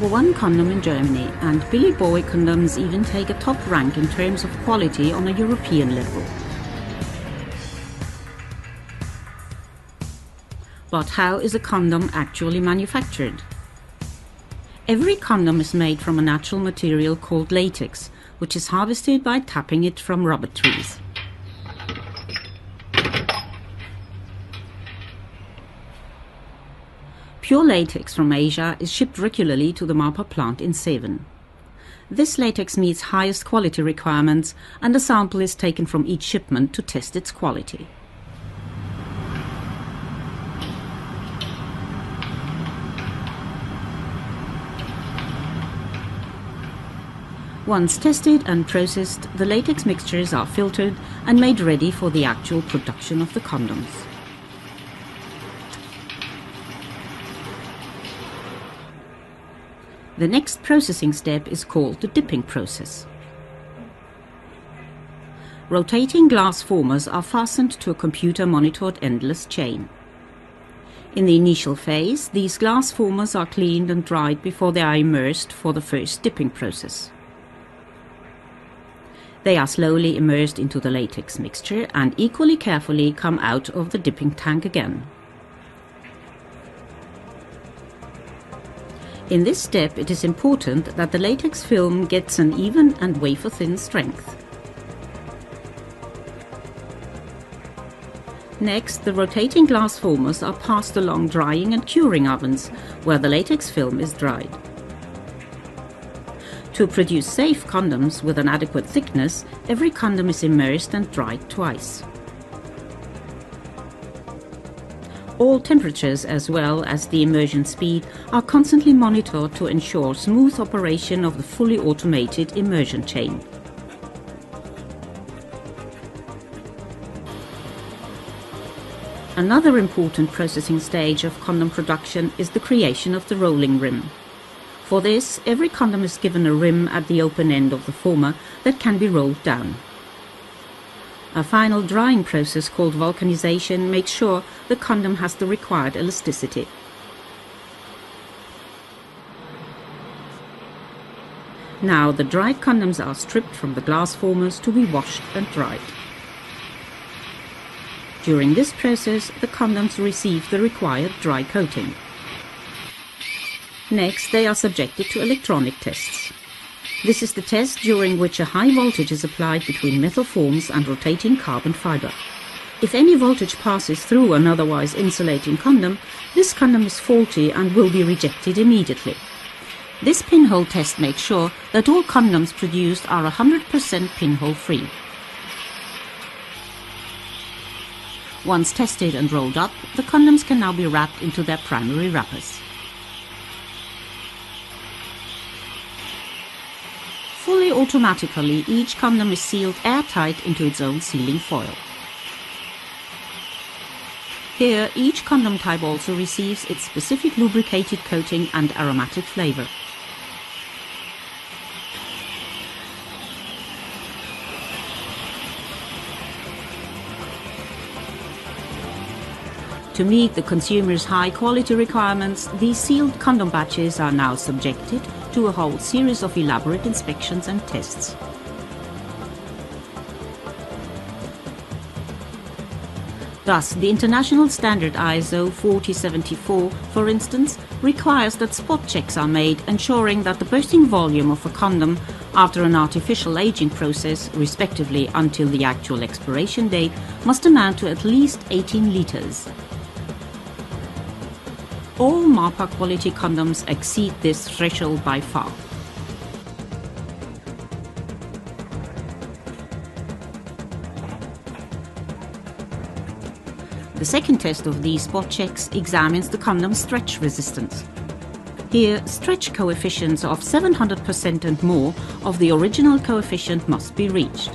#1 condom in Germany, and Billy Boy condoms even take a top rank in terms of quality on a European level. But how is a condom actually manufactured? Every condom is made from a natural material called latex, which is harvested by tapping it from rubber trees. Pure latex from Asia is shipped regularly to the MAPA plant in Seven. This latex meets highest quality requirements, and a sample is taken from each shipment to test its quality. Once tested and processed, the latex mixtures are filtered and made ready for the actual production of the condoms. The next processing step is called the dipping process. Rotating glass formers are fastened to a computer-monitored endless chain. In the initial phase, these glass formers are cleaned and dried before they are immersed for the first dipping process. They are slowly immersed into the latex mixture and equally carefully come out of the dipping tank again. In this step, it is important that the latex film gets an even and wafer-thin strength. Next, the rotating glass formers are passed along drying and curing ovens, where the latex film is dried. To produce safe condoms with an adequate thickness, every condom is immersed and dried twice. All temperatures as well as the immersion speed are constantly monitored to ensure smooth operation of the fully automated immersion chain. Another important processing stage of condom production is the creation of the rolling rim. For this, every condom is given a rim at the open end of the former that can be rolled down. A final drying process called vulcanization makes sure the condom has the required elasticity. Now the dried condoms are stripped from the glass formers to be washed and dried. During this process, the condoms receive the required dry coating. Next, they are subjected to electronic tests. This is the test during which a high voltage is applied between metal forms and rotating carbon fiber. If any voltage passes through an otherwise insulating condom, this condom is faulty and will be rejected immediately. This pinhole test makes sure that all condoms produced are 100% pinhole free. Once tested and rolled up, the condoms can now be wrapped into their primary wrappers. Fully automatically, each condom is sealed airtight into its own sealing foil. Here, each condom type also receives its specific lubricated coating and aromatic flavor. To meet the consumer's high quality requirements, these sealed condom batches are now subjected to a whole series of elaborate inspections and tests. Thus, the international standard ISO 4074, for instance, requires that spot checks are made, ensuring that the bursting volume of a condom after an artificial aging process, respectively until the actual expiration date, must amount to at least 18 liters. All MAPA quality condoms exceed this threshold by far. The second test of these spot checks examines the condom's stretch resistance. Here, stretch coefficients of 700% and more of the original coefficient must be reached.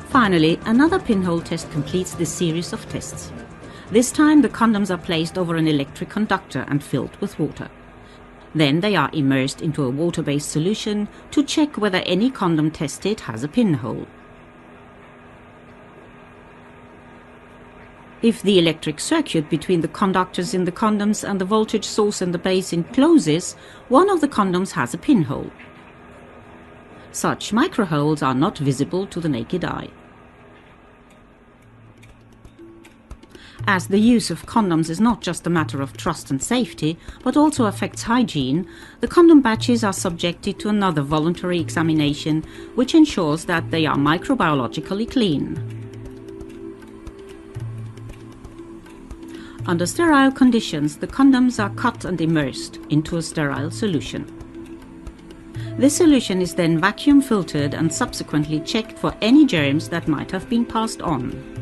Finally, another pinhole test completes this series of tests. This time the condoms are placed over an electric conductor and filled with water. Then they are immersed into a water-based solution to check whether any condom tested has a pinhole. If the electric circuit between the conductors in the condoms and the voltage source in the basin closes, one of the condoms has a pinhole. Such microholes are not visible to the naked eye. As the use of condoms is not just a matter of trust and safety, but also affects hygiene, the condom batches are subjected to another voluntary examination, which ensures that they are microbiologically clean. Under sterile conditions, the condoms are cut and immersed into a sterile solution. This solution is then vacuum filtered and subsequently checked for any germs that might have been passed on.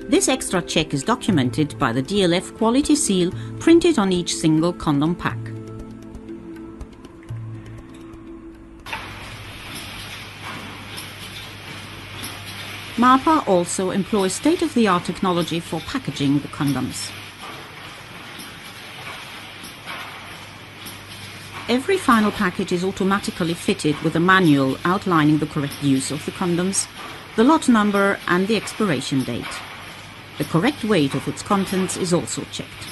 This extra check is documented by the DLF quality seal printed on each single condom pack. MAPA also employs state-of-the-art technology for packaging the condoms. Every final package is automatically fitted with a manual outlining the correct use of the condoms, the lot number and the expiration date. The correct weight of its contents is also checked.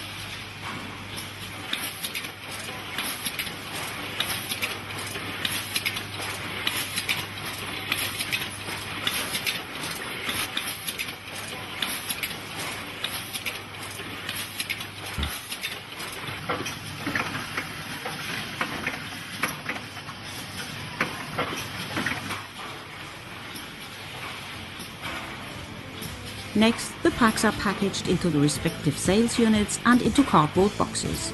Next, the packs are packaged into the respective sales units and into cardboard boxes.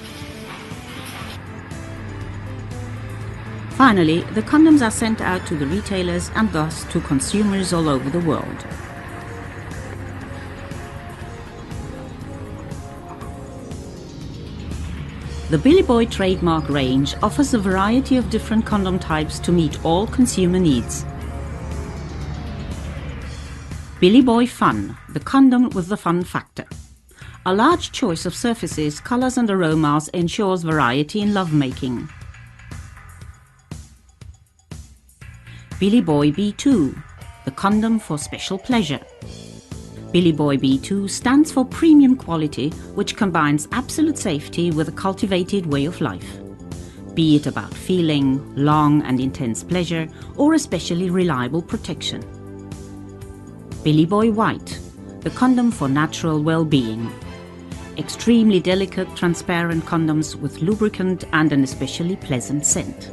Finally, the condoms are sent out to the retailers and thus to consumers all over the world. The Billy Boy trademark range offers a variety of different condom types to meet all consumer needs. Billy Boy Fun, the condom with the fun factor. A large choice of surfaces, colors and aromas ensures variety in lovemaking. Billy Boy B2, the condom for special pleasure. Billy Boy B2 stands for premium quality, which combines absolute safety with a cultivated way of life. Be it about feeling, long and intense pleasure, or especially reliable protection. Billy Boy White, the condom for natural well-being. Extremely delicate, transparent condoms with lubricant and an especially pleasant scent.